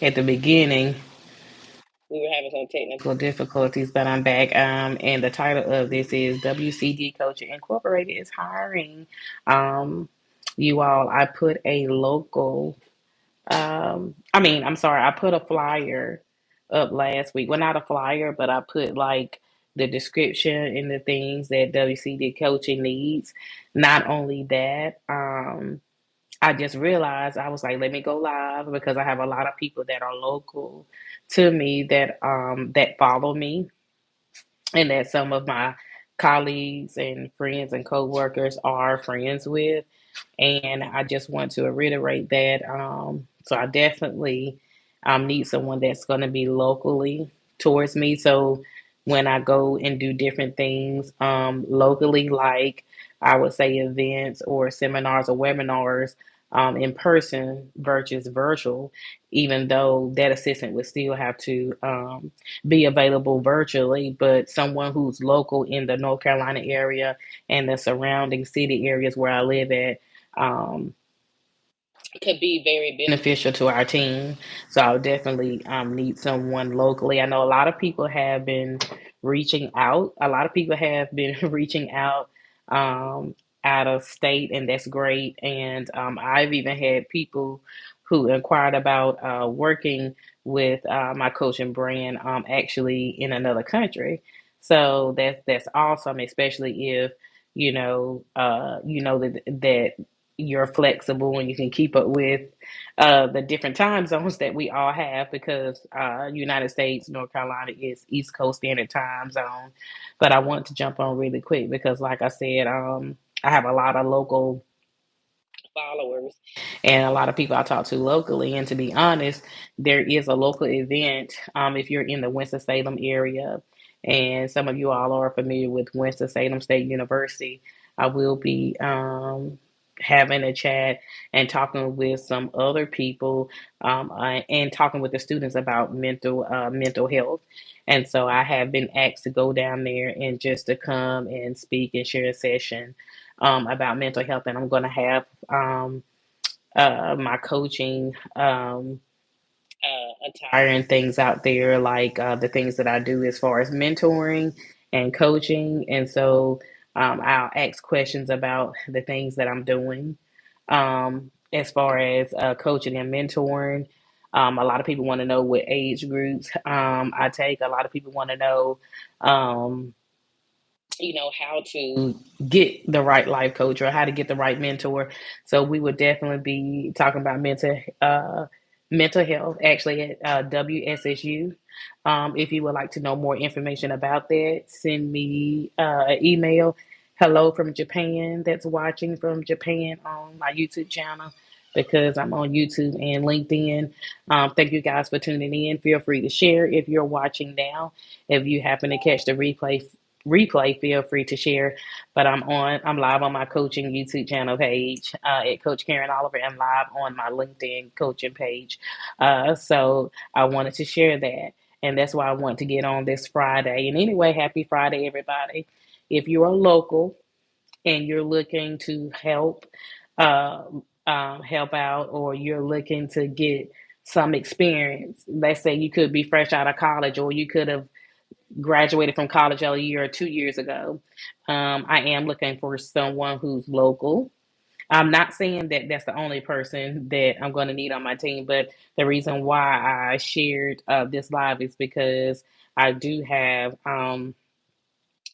at the beginning. We were having some technical difficulties, but I'm back. And the title of this is WCD Culture Incorporated is hiring. Um, you all, I put a local. I'm sorry, I put a flyer up last week. Well, not a flyer, but I put like the description and the things that WCD coaching needs. Not only that, I just realized I was like, let me go live because I have a lot of people that are local to me that follow me and that some of my colleagues and friends and coworkers are friends with. And I just want to reiterate that. So I definitely need someone that's going to be locally towards me. So when I go and do different things locally, like I would say events or seminars or webinars in person versus virtual, even though that assistant would still have to be available virtually, but someone who's local in the North Carolina area and the surrounding city areas where I live at um, could be very beneficial to our team. So I'll definitely need someone locally. I know a lot of people have been reaching out. A lot of people have been reaching out um, out of state, and that's great. And I've even had people who inquired about working with my coaching brand actually in another country. So that's awesome, especially if that you're flexible and you can keep up with the different time zones that we all have because United States, North Carolina is East Coast Standard Time Zone. But I want to jump on really quick because, like I said, I have a lot of local followers and a lot of people I talk to locally. And to be honest, there is a local event if you're in the Winston-Salem area. And some of you all are familiar with Winston-Salem State University. I will be having a chat and talking with some other people and talking with the students about mental health. And so I have been asked to go down there and just to come and speak and share a session about mental health. And I'm going to have my coaching attire and things out there, like the things that I do as far as mentoring and coaching. And so I'll ask questions about the things that I'm doing as far as coaching and mentoring. A lot of people want to know what age groups I take. A lot of people want to know. Um, how to get the right life coach or how to get the right mentor. So we would definitely be talking about mental health actually at WSSU. If you would like to know more information about that, send me an email. Hello from Japan, that's watching from Japan on my YouTube channel because I'm on YouTube and LinkedIn. Thank you guys for tuning in. Feel free to share if you're watching now. If you happen to catch the replay, feel free to share. But I'm live on my coaching YouTube channel page at Coach Karen Oliver and live on my LinkedIn coaching page. So I wanted to share that. And that's why I want to get on this Friday. And anyway, happy Friday, everybody. If you're a local and you're looking to uh, help out, or you're looking to get some experience, let's say you could be fresh out of college, or you could have graduated from college a year or 2 years ago. I am looking for someone who's local. I'm not saying that that's the only person that I'm going to need on my team, but the reason why I shared this live is because I do have an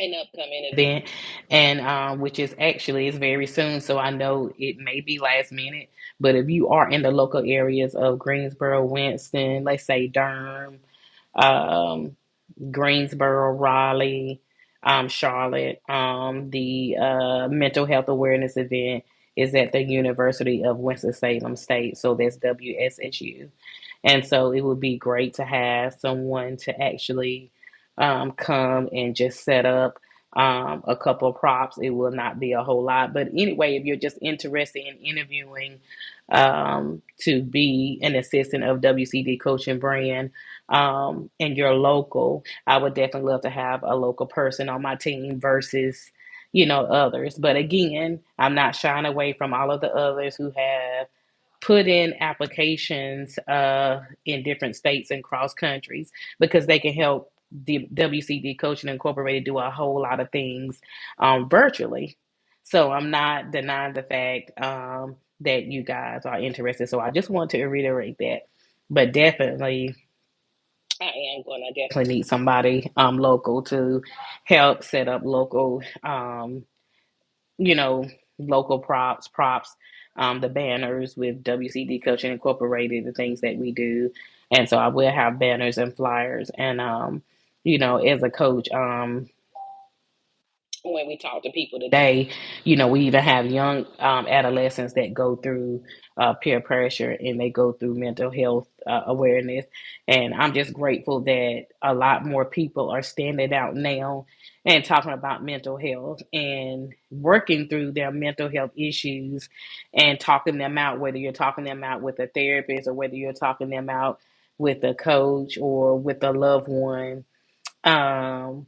upcoming event, and which is actually is very soon. So I know it may be last minute, but if you are in the local areas of Greensboro, Winston, let's say Durham, um, Greensboro, Raleigh, Charlotte. The mental health awareness event is at the University of Winston-Salem State, so that's WSSU. And so it would be great to have someone to actually come and just set up a couple of props. It will not be a whole lot. But anyway, if you're just interested in interviewing to be an assistant of WCD Coaching Brand and you're local, I would definitely love to have a local person on my team versus, others. But again, I'm not shying away from all of the others who have put in applications in different states and cross countries because they can help the WCD Coaching Incorporated do a whole lot of things virtually. So I'm not denying the fact that you guys are interested. So I just want to reiterate that. But definitely, I am gonna definitely need somebody local to help set up local you know, local props, the banners with WCD Coaching Incorporated, the things that we do. And so I will have banners and flyers. And, as a coach, when we talk to people today, we even have young adolescents that go through peer pressure and they go through mental health awareness. And I'm just grateful that a lot more people are standing out now and talking about mental health and working through their mental health issues and talking them out, whether you're talking them out with a therapist or whether you're talking them out with a coach or with a loved one. Um,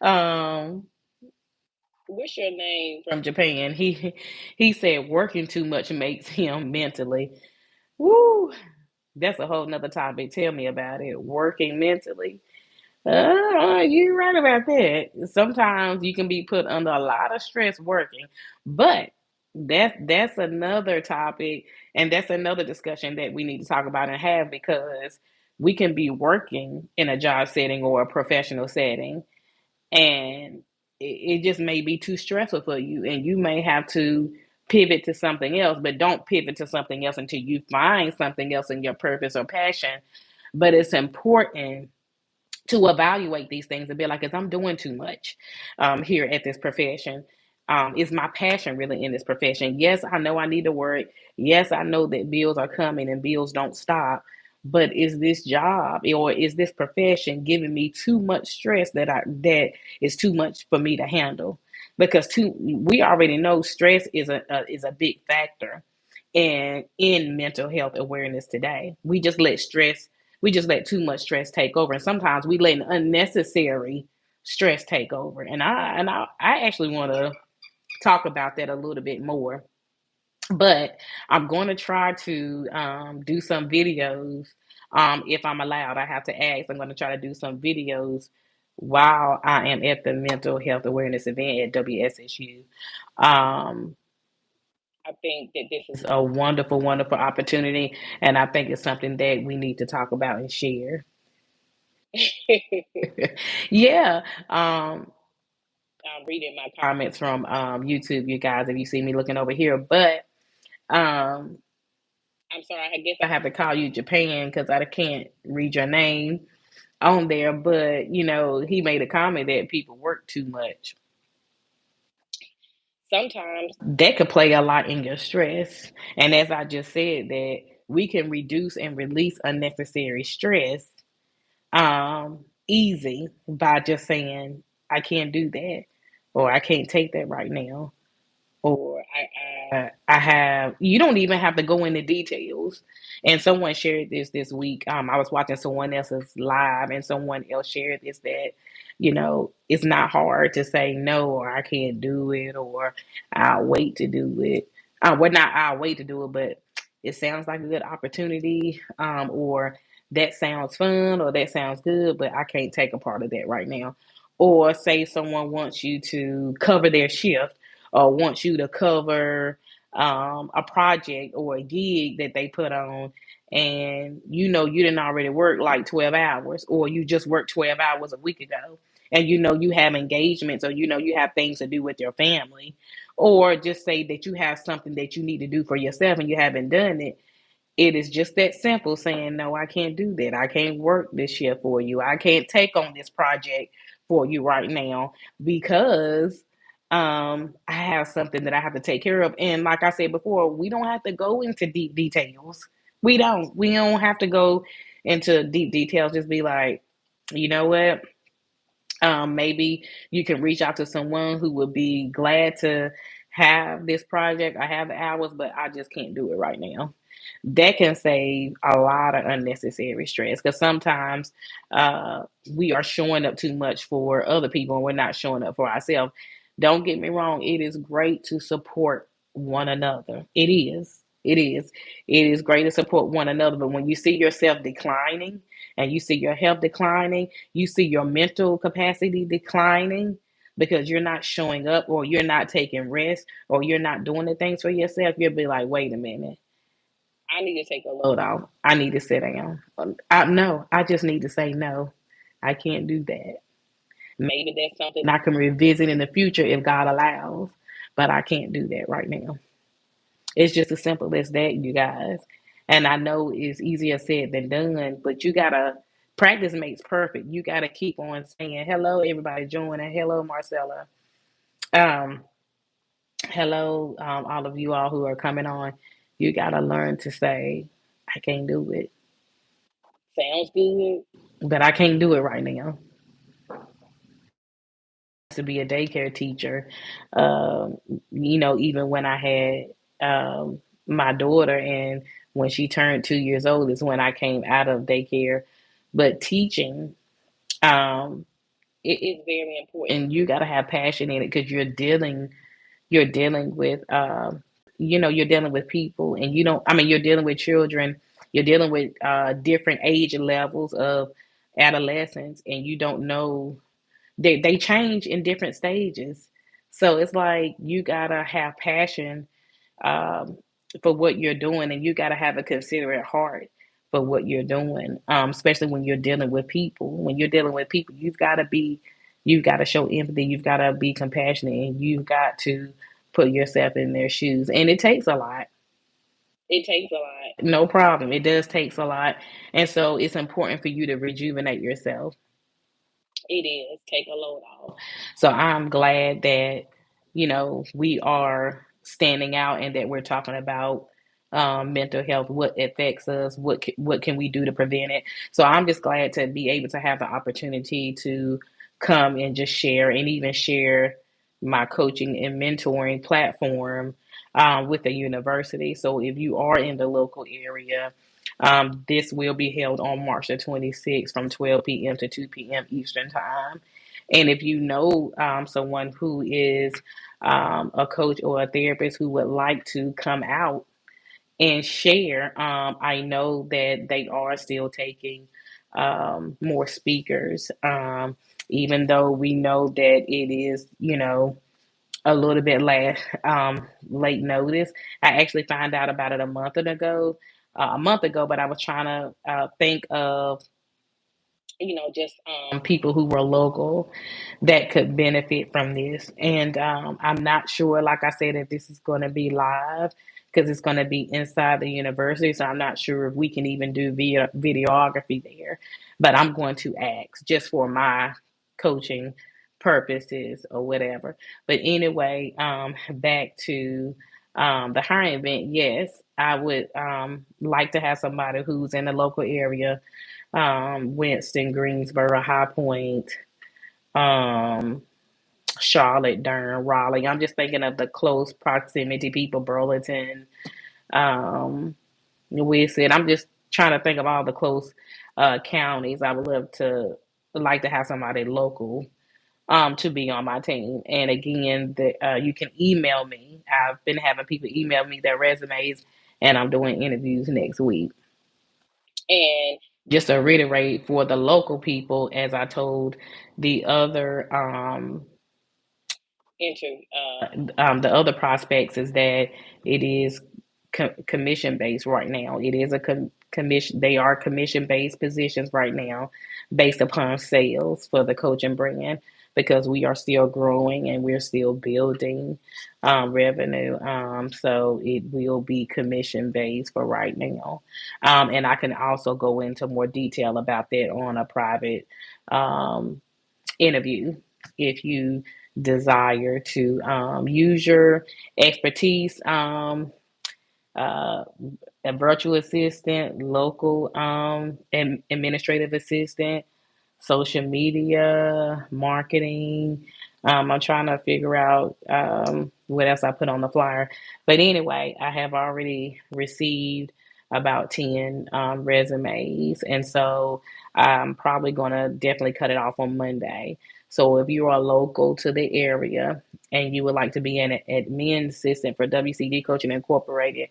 um, what's your name from Japan? He said working too much makes him mentally. Woo, that's a whole nother topic. Tell me about it. Working mentally. You're right about that. Sometimes you can be put under a lot of stress working, but that's another topic, and that's another discussion that we need to talk about and have because we can be working in a job setting or a professional setting and it just may be too stressful for you and you may have to pivot to something else, but don't pivot to something else until you find something else in your purpose or passion. But it's important to evaluate these things and be like, if I'm doing too much here at this profession, is my passion really in this profession? Yes, I know I need to work. Yes, I know that bills are coming and bills don't stop. But is this job or is this profession giving me too much stress that is too much for me to handle? Because we already know stress is a big factor in mental health awareness today. We just let too much stress take over, and sometimes we let unnecessary stress take over. And I actually want to talk about that a little bit more. But I'm going to try to do some videos if I'm allowed. I have to ask. I'm going to try to do some videos while I am at the mental health awareness event at WSSU. Um, I think that this is a wonderful, wonderful opportunity, and I think it's something that we need to talk about and share. Yeah. I'm reading my comments from YouTube, you guys, if you see me looking over here. But um, I'm sorry, I guess I have to call you Japan because I can't read your name on there. But, he made a comment that people work too much. Sometimes that could play a lot in your stress. And as I just said, that we can reduce and release unnecessary stress easy by just saying, I can't do that, or I can't take that right now, or I have. You don't even have to go into details. And someone shared this week. I was watching someone else's live, and someone else shared this that it's not hard to say no, or I can't do it, or I'll wait to do it. Well, not I'll wait to do it, but it sounds like a good opportunity, or that sounds fun, or that sounds good, but I can't take a part of that right now. Or say someone wants you to cover their shift or wants you to cover a project or a gig that they put on, and you didn't already work like 12 hours, or you just worked 12 hours a week ago, and you have engagements, or you have things to do with your family, or just say that you have something that you need to do for yourself and you haven't done it. It is just that simple, saying, no, I can't do that. I can't work this shift for you. I can't take on this project for you right now because I have something that I have to take care of. And like I said before, we don't have to go into deep details. We don't have to go into deep details. Just be like, you know what? Maybe you can reach out to someone who would be glad to have this project. I have the hours, but I just can't do it right now. That can save a lot of unnecessary stress because sometimes we are showing up too much for other people and we're not showing up for ourselves. Don't get me wrong, it is great to support one another. It is. It is. It is great to support one another. But when you see yourself declining and you see your health declining, you see your mental capacity declining because you're not showing up or you're not taking rest or you're not doing the things for yourself, you'll be like, wait a minute. I need to take a load off. I need to sit down. No, I just need to say no. I can't do that. Maybe that's something I can revisit in the future if God allows, but I can't do that right now. It's just as simple as that, you guys. And I know it's easier said than done, but you gotta practice makes perfect. You gotta keep on saying hello, everybody joining. Hello, Marcella. Um, hello, all of you all who are coming on. You gotta learn to say, I can't do it. Sounds good, but I can't do it right now. To be a daycare teacher, um, even when I had my daughter and when she turned 2 years old is when I came out of daycare. But teaching, um, it is very important. You got to have passion in it because you're dealing with, you're dealing with people, and you don't. I mean, you're dealing with children. You're dealing with different age levels of adolescence, and you don't know they change in different stages. So it's like you gotta have passion um, for what you're doing, and you gotta have a considerate heart for what you're doing. Especially when you're dealing with people. When you're dealing with people, you've got to show empathy. You've got to be compassionate, and you've got to put yourself in their shoes. And it takes a lot. It takes a lot. No problem. It does takes a lot, and so it's important for you to rejuvenate yourself. It is. Take a load off. So I'm glad that, we are standing out and that we're talking about mental health, what affects us, what can we do to prevent it. So I'm just glad to be able to have the opportunity to come and just share and even share my coaching and mentoring platform with the university. So if you are in the local area, this will be held on March the 26th from 12 p.m. to 2 p.m. Eastern Time. And if you know someone who is a coach or a therapist who would like to come out and share, I know that they are still taking more speakers, even though we know that it is, a little bit late notice. I actually found out about it a month ago, but I was trying to think of just people who were local that could benefit from this. And I'm not sure, like I said, if this is going to be live because it's going to be inside the university. So I'm not sure if we can even do videography there. But I'm going to ask just for my coaching purposes or whatever. But anyway, back to the hiring event. Yes, I would like to have somebody who's in the local area, Winston, Greensboro, High Point, um, Charlotte, Durham, Raleigh. I'm just thinking of the close proximity people, Burlington, um, Wilson. I'm just trying to think of all the close counties. I would love to like to have somebody local to be on my team. And again, you can email me. I've been having people email me their resumes, and I'm doing interviews next week. And just to reiterate for the local people, as I told the other the other prospects, is that it is commission based right now. It is a commission. They are commission based positions right now, based upon sales for the coaching brand because we are still growing and we're still building revenue. So it will be commission based for right now, and I can also go into more detail about that on a private um, interview if you desire to use your expertise, uh, a virtual assistant, local administrative assistant, social media, marketing. I'm trying to figure out what else I put on the flyer. But anyway, I have already received about 10 resumes. And so I'm probably going to definitely cut it off on Monday. So if you are local to the area and you would like to be an admin assistant for WCD Coaching Incorporated,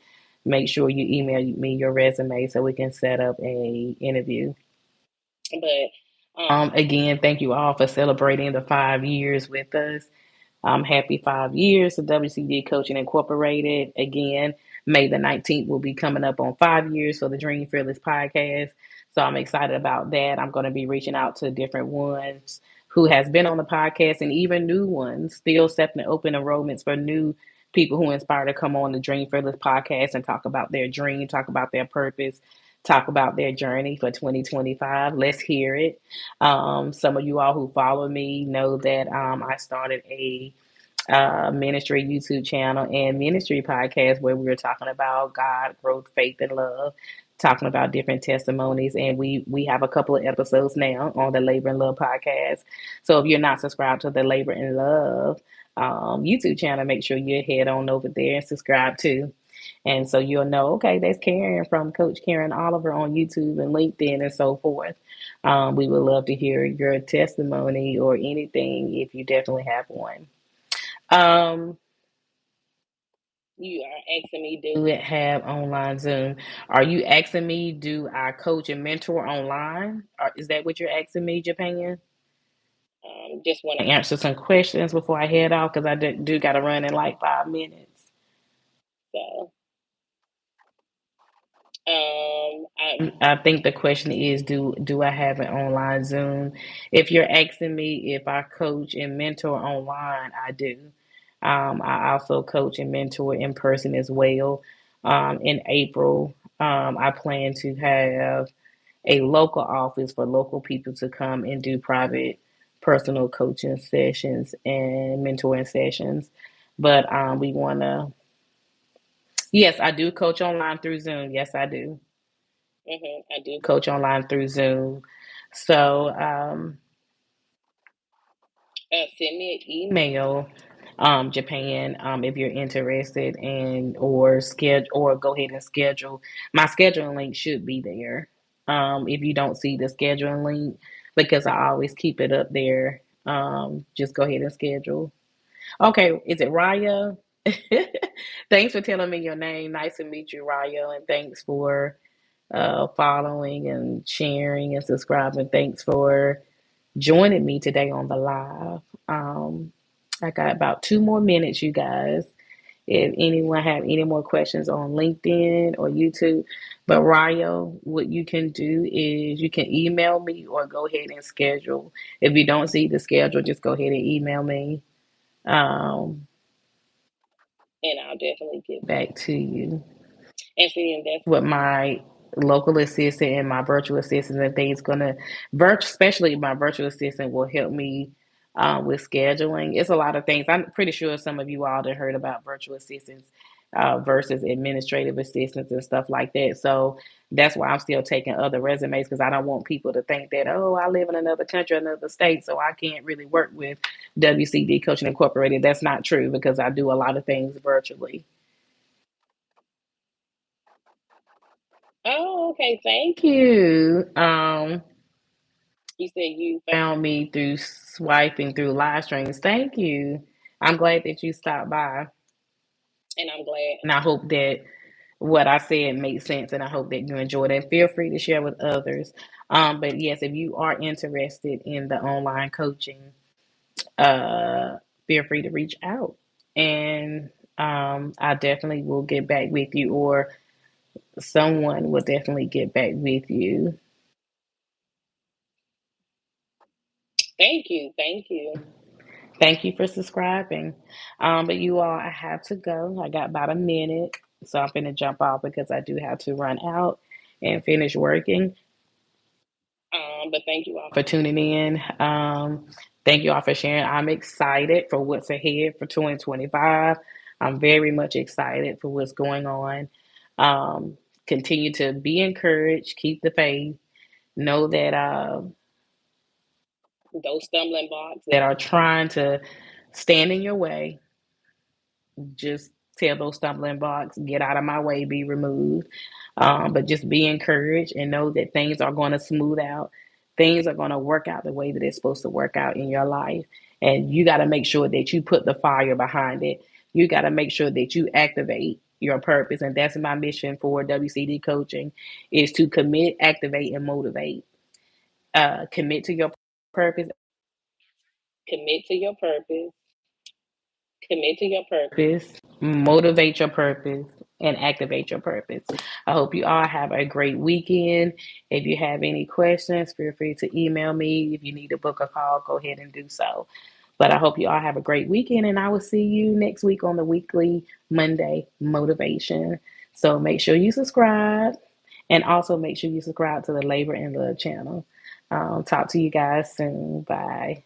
make sure you email me your resume so we can set up a interview. But again, thank you all for celebrating the 5 years with us. Happy 5 years of WCD Coaching Incorporated. Again, May the 19th will be coming up on 5 years for the Dream Fearless podcast. So I'm excited about that. I'm going to be reaching out to different ones who has been on the podcast and even new ones, still accepting open enrollments for new people who inspire to come on the Dream Fearless podcast and talk about their dream, talk about their purpose, talk about their journey for 2025. Let's hear it. Some of you all who follow me know that I started a ministry YouTube channel and ministry podcast where we were talking about God, growth, faith, and love, talking about different testimonies. And we have a couple of episodes now on the Labor and Love podcast. So if you're not subscribed to the Labor and Love YouTube channel, make sure you head on over there and subscribe too. And so you'll know, okay, that's Karen from Coach Karen Oliver on YouTube and LinkedIn and so forth. We would love to hear your testimony or anything if you definitely have one. Um, you are asking me, do it have online Zoom? Are you asking me, do I coach and mentor online? Or is that what you're asking me, Japan? Just want to answer some questions before I head off because I do got to run in like 5 minutes. So, I think the question is, do I have an online Zoom? If you're asking me if I coach and mentor online, I do. I also coach and mentor in person as well. In April, I plan to have a local office for local people to come and do private personal coaching sessions and mentoring sessions. But we want to, yes, I do coach online through Zoom. Yes, I do. I do coach online through Zoom. So send me an email, Japan, if you're interested, and or schedule or go ahead and schedule. My scheduling link should be there. If you don't see the scheduling link, because I always keep it up there. Just go ahead and schedule. Okay, is it Raya? Thanks for telling me your name. Nice to meet you, Raya, and thanks for following and sharing and subscribing. Thanks for joining me today on the live. I got about 2 more minutes, you guys. If anyone have any more questions on LinkedIn or YouTube, but Ryo, what you can do is you can email me or go ahead and schedule. If you don't see the schedule, just go ahead and email me, and I'll definitely get back to you. And see, and that's what my local assistant and my virtual assistant and things gonna especially my virtual assistant will help me with scheduling. It's a lot of things. I'm pretty sure some of you all have heard about virtual assistants versus administrative assistants and stuff like that. So that's why I'm still taking other resumes because I don't want people to think that, oh, I live in another country, another state, so I can't really work with WCD Coaching Incorporated. That's not true because I do a lot of things virtually. Oh, okay. Thank you. You said you found me through swiping through live streams. Thank you. I'm glad that you stopped by, and I'm glad, and I hope that what I said made sense, and I hope that you enjoyed it. Feel free to share with others. But yes, if you are interested in the online coaching, uh, feel free to reach out, and I definitely will get back with you, or someone will definitely get back with you. Thank you. Thank you. Thank you for subscribing. But you all, I have to go. I got about a minute. So I'm going to jump off because I do have to run out and finish working. But thank you all for tuning in. Thank you all for sharing. I'm excited for what's ahead for 2025. I'm very much excited for what's going on. Um, Continue to be encouraged, keep the faith, know that those stumbling blocks that are trying to stand in your way, just tell those stumbling blocks, get out of my way, be removed. But just be encouraged and know that things are going to smooth out. Things are going to work out the way that it's supposed to work out in your life. And you got to make sure that you put the fire behind it. You got to make sure that you activate. your purpose. And that's my mission for WCD coaching, is to commit, activate, and motivate. Commit to your purpose, commit to your purpose, commit to your purpose, motivate your purpose, and activate your purpose. I hope you all have a great weekend. If you have any questions, feel free to email me. If you need to book a call, go ahead and do so. But I hope you all have a great weekend, and I will see you next week on the weekly Monday motivation. So make sure you subscribe, and also make sure you subscribe to the Labor and Love channel. Talk to you guys soon. Bye.